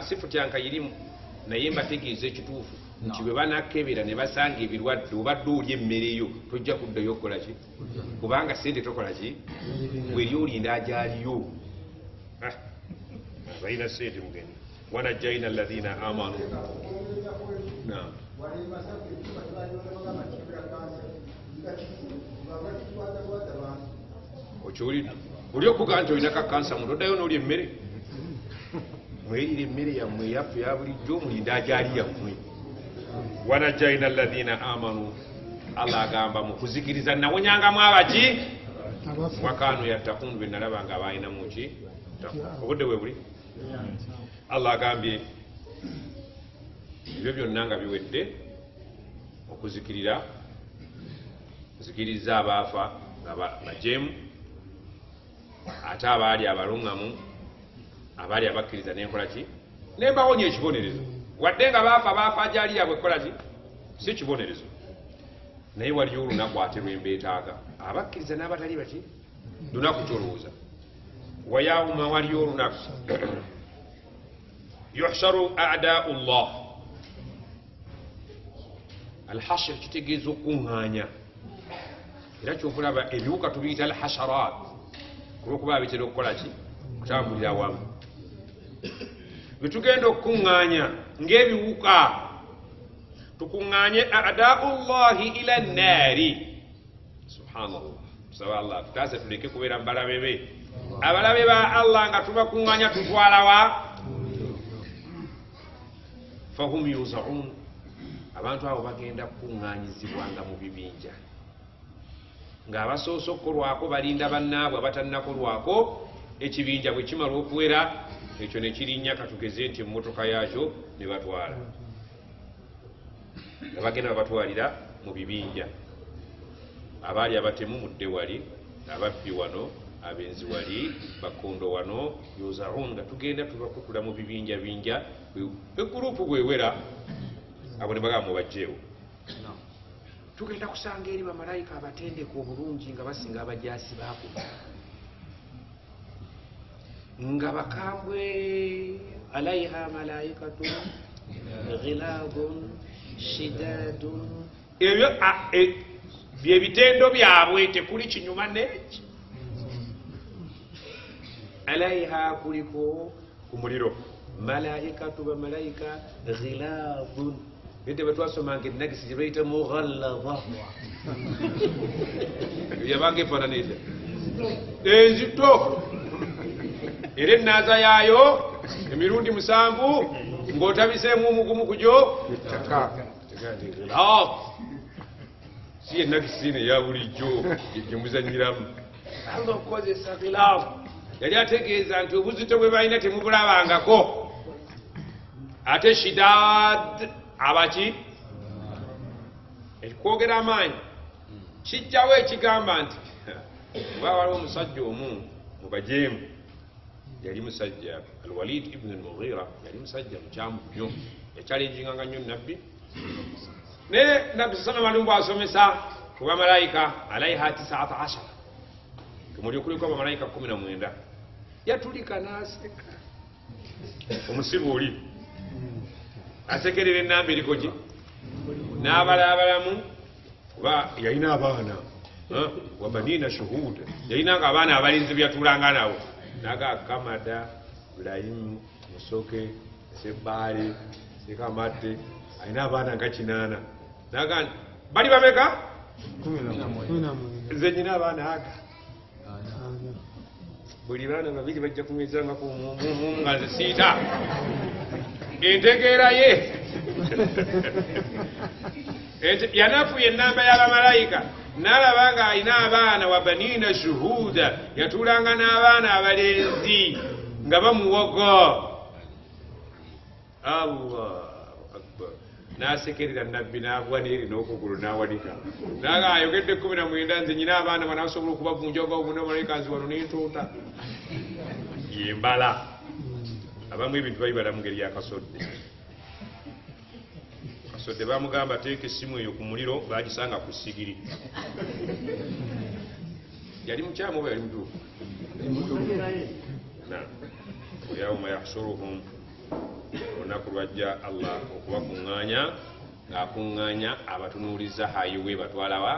sifutyanka irimu naye mbategeeza ekituufu nti bwe banakebera ne basanga ebirwadde obadde oli emmereyo tojja kuddayo okukola ki kubanga sente tokola ki weri olinda ajaaliyo balina sente mugeni wanajjaina alladhina amanu okyolidde oli okugaa nti olina kakansa muntu oddayo n'oli emmere mweyire emmere yammwe eyaffe ya bulijjo mulinda ajaali yammwe wanajjaina alladhina amanu Allah agamba mu kuzikiriza nawonyangamu abaki wakanu yattaqun be nalaba nga abalina muki obudde we buli Allah agambye ebyo byonna nga biwedde okuzikirira zikiriza abaafa nga bajemu ate abaali abalungamu abaali abakkiriza nenkola ki nembawonya ekibonerezo wadde nga baafa ajali yabwe kola ki si kibonerezo naye waliyo olunaku ate lwembeetaaga abakkiriza n'abatali baki lunaku kyolowooza wayauma waliyo olunaku yuhsharu a'da'u llah alhashir kitegeeza okuŋŋaanya era kyovulaba ebiwuka tubiyita alhasharat kulwokuba bitera okukola ki kutambulira wamu betugenda okukuŋŋaanya ng'ebiwuka tukuŋŋaanye a'daullahi ila nnaari. Subhanallah, tusaba Allah tutaase tuleke kubeera mubalabe be, abalabe ba Allah nga tubakuŋŋaanya tutwalawa fahum yuzaun. Abantu abo bagenda kukuŋŋaanyizibwanga mu bibinja ng'abasoose okukolwako balinda bannaabwe abatannakolwako. Ekibinja bwe kimala okuwera ekyo ne kirinnya katugeze nti emmotoka yaakyo ne batwala nga bagenda babatwalira mu bibinja. Abaali abatemu mudde wali, ababbi wano, abenzi wali, bakondo wano, yuzaun nga tugenda tubakutula mu bibinja binja. Egurupu bwewera abo ne bagamba mubajjeewo. Tugenda kusanga eri bamalayika abatendeka obulungi nga basinga abajaasi baako nga bakambwe alaiha malaikatun ghiladun shidadun. Ebyo byebitendo byabwe, tekuli kinyuma neki. Alaiha kuliko ku muliro malaikatu bamalayika ghiladun. Ete batwasomanga enagisi gye bayita mughallaba yabanga efaananiza enzito era ennaaza yaayo emirundi 7 ng'otabiseemu omugumu kugyo si enagisi ne ya bulijjo gye muzanyiramu. Allah okukozesa ghilavu yali ategeeza nti obuzito bwe balina temubulabangako. Ate shidad abaki ekwogera amaanyi kijjawo ekigamba nti oba waliwo omusajja omu mu bajeemu yali musajja Al-Walid ibn al-Mughira, yali musajja mukyamu nnyo, yakyalenjinganga nnyo nabbi. Naye nabbi sallallahu alaihi wasallam bw'asomesa ku bamalayika alaiha 19 kumuli okuliko abamalayika 19 yatulika n'aseka. Omusibe oli asekerera enamba eriko ki n'abalabalamu kuba yalina abaana wabanina shuhuda, yalinanga abaana abalinzi byatulanga nabo naga Kamada, Ibrahimu, Musoke, Sebbaale, Sekamate, alina abaana nga 8 naga bali bameka 11 nze nyina abaana aga buli baana babiri bajja kumwezangako nga nze siita entegeera ye yanafuye enamba y'abamalayika n'alaba nga alina abaana wa banina shuhuda, yatuulanga n'abaana abalenzi nga bamuwogo. Allahu akbar. N'asekerera nabbi n'agwa n'eri n'okugulu n'awanika naga ayogedde 19 nze nyina abaana banasobola okubavunja ogawobuna malayika nzi wano n'entuuta yembala. Abamu ebintu babibala mu ngeri yakasodde. Kasodde bamugamba ateeka essimu eyo ku muliro, bagisanga ku sigiri. Yali mukyamu oba yali mutuufu? Yawma yahshuruhum, olunaku lwajja Allah okubakuŋŋaanya, ng'akuŋŋaanya abatunuuliza hayiwe batwalawa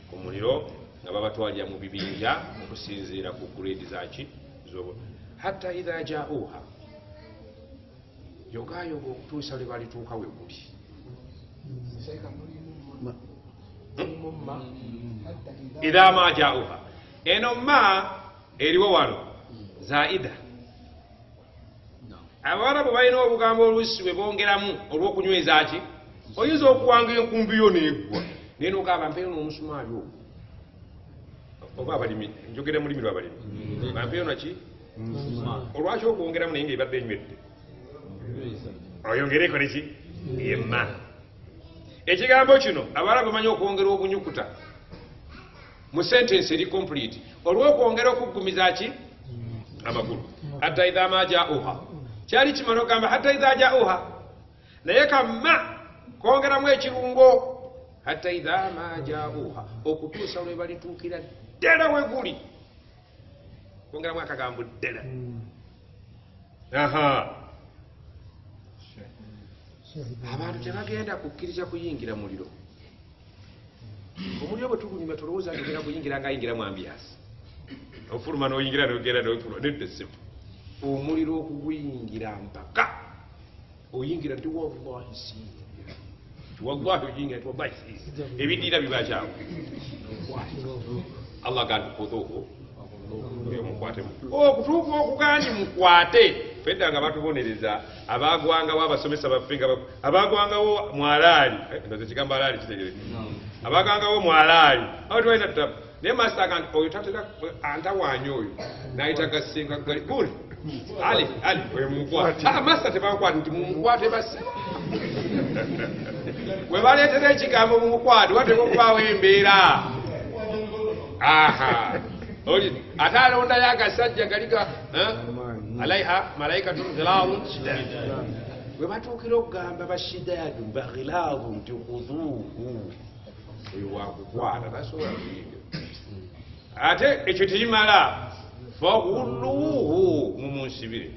ku muliro nga babatwalira mu bibinja okusinziira ku grade zaki zobo. Hatta idha ja'uha, yogayoga okutuusa lwe balituuka we guli. Idha ma ja'uha, eno ma eriwo wano zaida. Abawarabu balina obugambo oluusi bwe bongeramu olw'okunyweza ki, oyinza okuwanga enkumbi yo n'eggwa naye n'ogamba mpeyo n'omusumaali ogwo. Oba abalimi, njogera mulimi lw'abalimi, bampeyo naki olwaki okwongeramu naye ng'ebadde enywedde oyongereko neki yemma. Ekigambo kino abawarabu bamanyi okwongera obunyukuta mu sentence eri complete olw'okwongera okuggumiza ki amakulu. Hatta idha ma ja'uha, kyali kimala okugamba hatta idha ja'uha, naye kamma kwongeramu ekirungo hatta idha ma ja'uha, okutuusa lwe balituukira ddala we guli. Kwongeramu akagambo ddala. Abantu tebagenda kukkiriza kuyingira muliro. Omuliro bwe tugunyuma tulowooza ngegera kuyingira ng'ayingira mu ambiyansi, ofuluma n'oyingira n'ogenda n'ofuluma nedda essimu omuliro okuguyingira mpaka oyingira nti wallahi si wallahi oyingira nti wallahi si ebidiira bibakyawo Allah gandi kutuufu mukwate okutuuka okugandi mukwate fedda nga batubonereza abagwangawo abasomesa baffe nga abagwangawo mwalaali ndoze kigambo alaali kitegereza abagwangawo mwalaali awo tubalina tutabu naye masita gandi oyo tatera antawaanya oyo nayita gasenga gali guli ali oyo mumukwate masita tebamukwate nti mumukwate basi we baleetera ekigambo mumukwate wateka okubaawo embeera oli ate alondayo agasajja galiga alaiha malaikatun ghiladun we batuukira okugamba bashidadun baghiladun nti khuduuhu oyo wakukwata tasobola kuyingira ate ekyo tekimala faghulluhu mumunsibire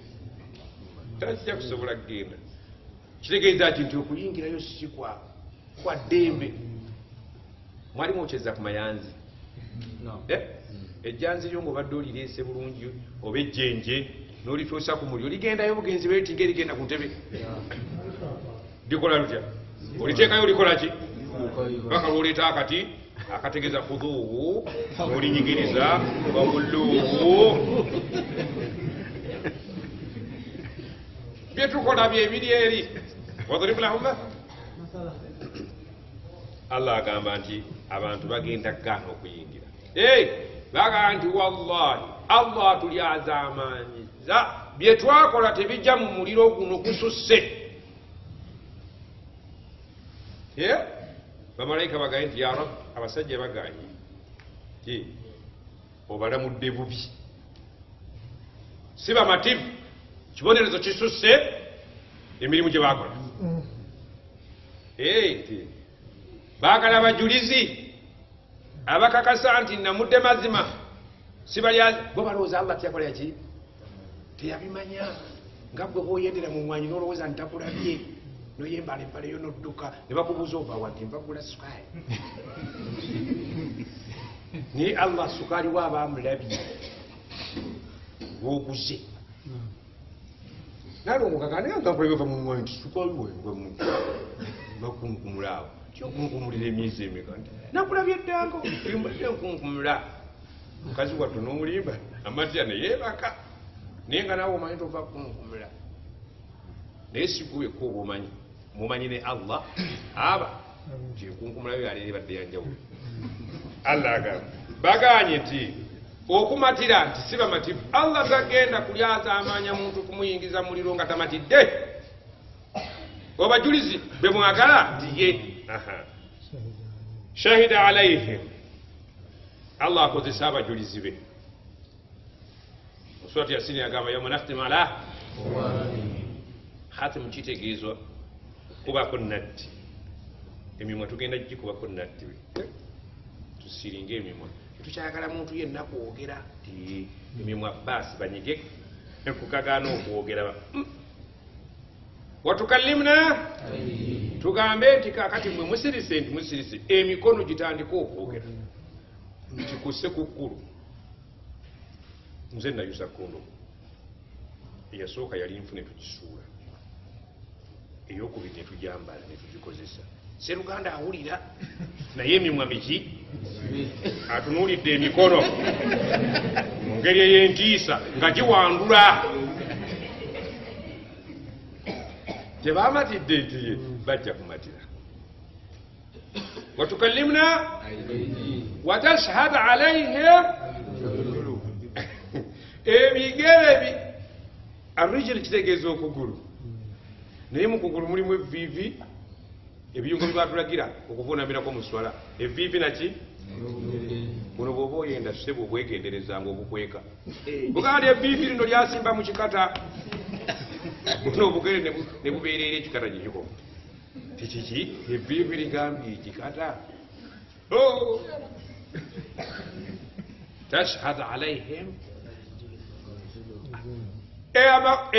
tajja kusobola kugenda kitegeeza ki nti okuyingirayo si kwa ddembe mwali mwokyeza ku mayanzi ejjanzi lyo ng'obadde olireese bulungi oba ejjenje n'olituusa ku muliro ligendayo bugenzi beetinga erigenda ku ntebe likola lutya oliteekayo likola ki paka lwoleeta akati akategeeza khuduuhu olinyigiriza wabulluuhu byetukola byebiri eri wadribu lahum Allah agamba nti abantu bagenda gaana okuyingira baga nti wallahi Allah tulyazamanyiza byetwakola tebijja mu muliro guno kususse bamalayika bagaye nti ya rab abasajja baganye obalamudde bubi si bamativu kibonerezo kisusse emirimu gye bakola baagala abajulizi abakakasa nti namudde mazima bo balowooza Allah tyakola ki teyabimanya nga gwe bwoyendera mu mwanyi n'olowooza ntakulabye noyembala empale yo nodduka ne bakubuuza ovawa nti nva kugula sukaali naye Allah sukaali waaba amulabye bwoguze nalongokakanaangampuleva mu mwanyi nti sukaali wengwamu bakunkumulaawo kyokunkumulira emyezi emeka nti nakulabye eddango imbadde nkunkumula mukazi wattu n'omulimba amatya neyeebaka naye nga naawe omanyi tova kunkumula naye sigweko oba omanyi mumanyi ne Allah aba nti enkunkumulayo yaleero ebadde yanjawulo Allah agamba baganye nti okumatira nti si bamativu Allah tagenda kulyazaamanya muntu kumuyingiza muliro nga tamatidde obajulizi be mwagala nti ye shahida alaihim Allah akozesa abajulizi be musurati Yasini agamba yawma nakhtimu ala hatimu kitegeezwa kubako natti emimwa tugenda gikubako natti tusiringa emimwa tetukyagala muntu yenna kwogera ti emimwa baasi banyige kukagaana okwogera watukallimna tugambe nti kakati mwe musirise nti musirise emikono gitandika okwogera nti kusse kukkulu nze nayusa kondo eyasooka yali nfune tukisuula eyokubiri netujambala netugikozesa seruganda awulira naye emimwa miki atunuulidde emikono mu ngeri ey'entiisa nga giwandula tebamatidde nti bajja kumatira watukallimna watashhad alaihim ebigere arrijili kitegeeza okugulu naye mu kugulu mulimu evivi ebiyungo byebatulagira okuvuunamirako mu swala evivi naki buno bwoba oyenda tusebe obwegenderezanga obukweka buganda evivi lino lyasimba mu kikata buno obugere ne bubeerera ekikata gyekikoma tikiki evivi ligambye ekikata tashhad alaihim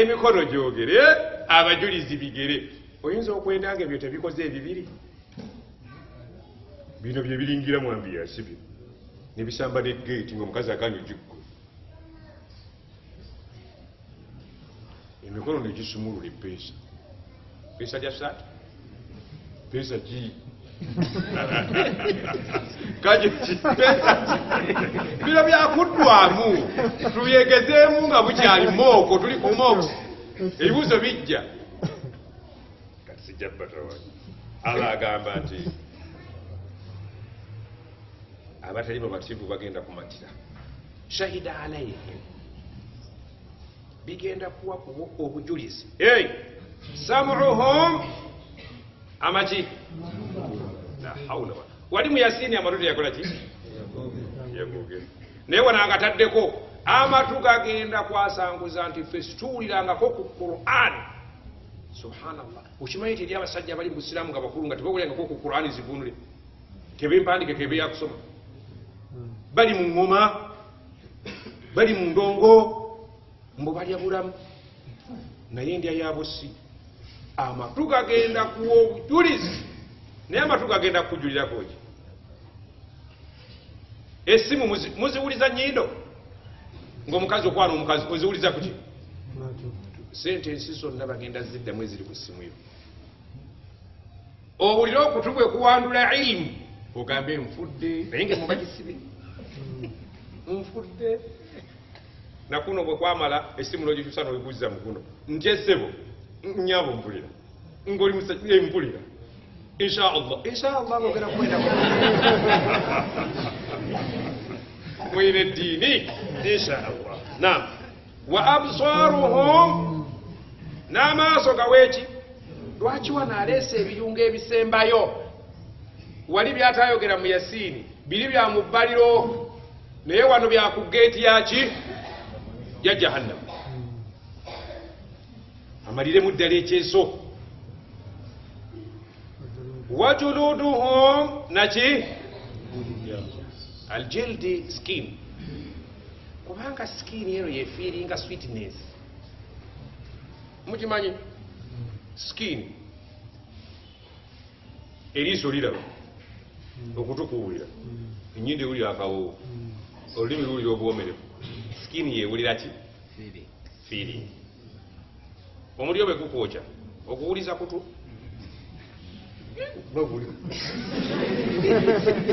emikono gyogere abajulizi bigere oyinza okwendanga ebyo tebikoze ebibiri bino byebiringira mwambi yasibye nebisamba negeeti ngaomukazi aganya ojiggo emikono negisumulula epeesa peesa gya saati peesa ki bino byakuddwamu tubyegezeemu nga bukyali mooko tuli ku mooks ebibuuzo bijja kati sijja batawanyi Allah agamba nti abatali bamativu bagenda kumatira shahida alaihim bigenda kuwa obujulizi samuhum amaki la hawla wali mu Yasini amatu yakola ki yagogera naye wananga taddeko amatu gagenda kwasanguza nti ffe situwulirangako ku Qur'an subhanallah ukimanyi nti eri abasajja bali mu Busiraamu nga bakulu nga tebawulirangako ku Qur'an zivunule kebempandike kebe yakusoma bali mu ngoma bali mu ndongo mbo balya bulamu naye ndya yabosi amatu gagenda kuwa obujulizi naye amatu gagenda kukujulirako ki esimu muziwuliza nyindo ng'omukazi okwana omukazi oziwuliza kuki sentensi zonna bagenda ziddamu eziri ku ssimu yo owulire okutu bwe kuwandula ilimu ogambe nfudde naye ngemubagisibe nfudde nakuno bwe kwamala essimu nogikyusa nogibuuziza mukuno ntyesebo nyabo mpulira ngoli musajja mpulira inshallah ngogera kwenda mwine dini inshallah naam wa absaruhum n'amaaso gaweeki lwaki wanaaleese ebirungo ebisembayo wali byatayogera mu Yasini biri bya mu bbaliro naye wano bya ku geeti yaki ya jahannam amaliremu ddala ekyeso wajuluduhum naki aljildi skin kubanga skin eno yefiiringa sweetness mukimanyi skin eriiso liraba okutukuwulira enyindo ewulira akawoowo olulimi luwulira obwomerevu skin yewulira ki feeling omuliro bwe gukwokya okuwuliza kutu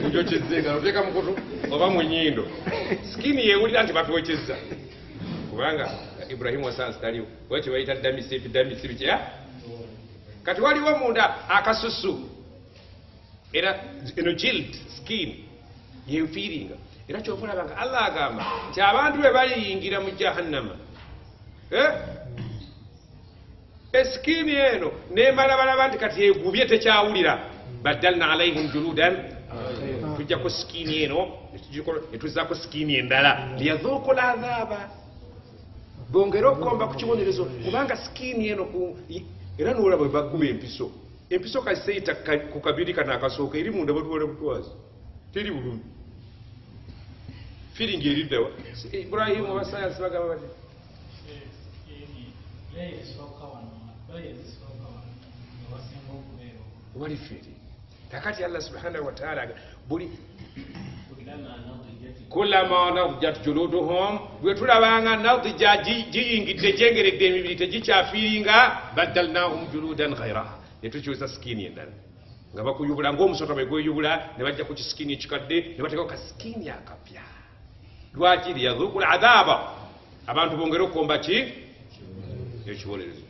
kujokyezenga noteeka mukutu oba mu nyindo skin yewulira nti batwokyeza kubanga Ibrahimu wasansi taliwo wekyo bayita damisi bikya kati waliwo munda akasusu era eno jild skin yefiiringa era kyokulabanga Allah agamba nti abantu bwe baliyingira mu jahannama eskini eno nemala balaba nti kati egubye tekyawulira baddalna alaihim juludan tujjako skini eno netuzako skini endala liyadhuuku ladhaaba bongere okukomba ku kibonerezo kubanga skini eno era nolaba bwe baguba empiso kaseyita ku kabiri kano akasooka eri munda batuwala butwazi teri bulumi firingi eriddawa Ibrahimu abasayansi bagamba bati wali firi kakati Allah subhanahu wa ta'ala buli kulama nadjat juluduhum bwe tulabanga nadja jiyingidde jengeredde emibiri tegikyafiiringa baddalnahum juludan ghayraha netukyusa skini endala nga bakuyubula ng'omusota bwe gweyubula ne bajja ku kisikini ekikadde ne bateekako kasikini akapya lwaki liyadhuuku ladhaaba abantu bongere okukomba ki ekibolerezo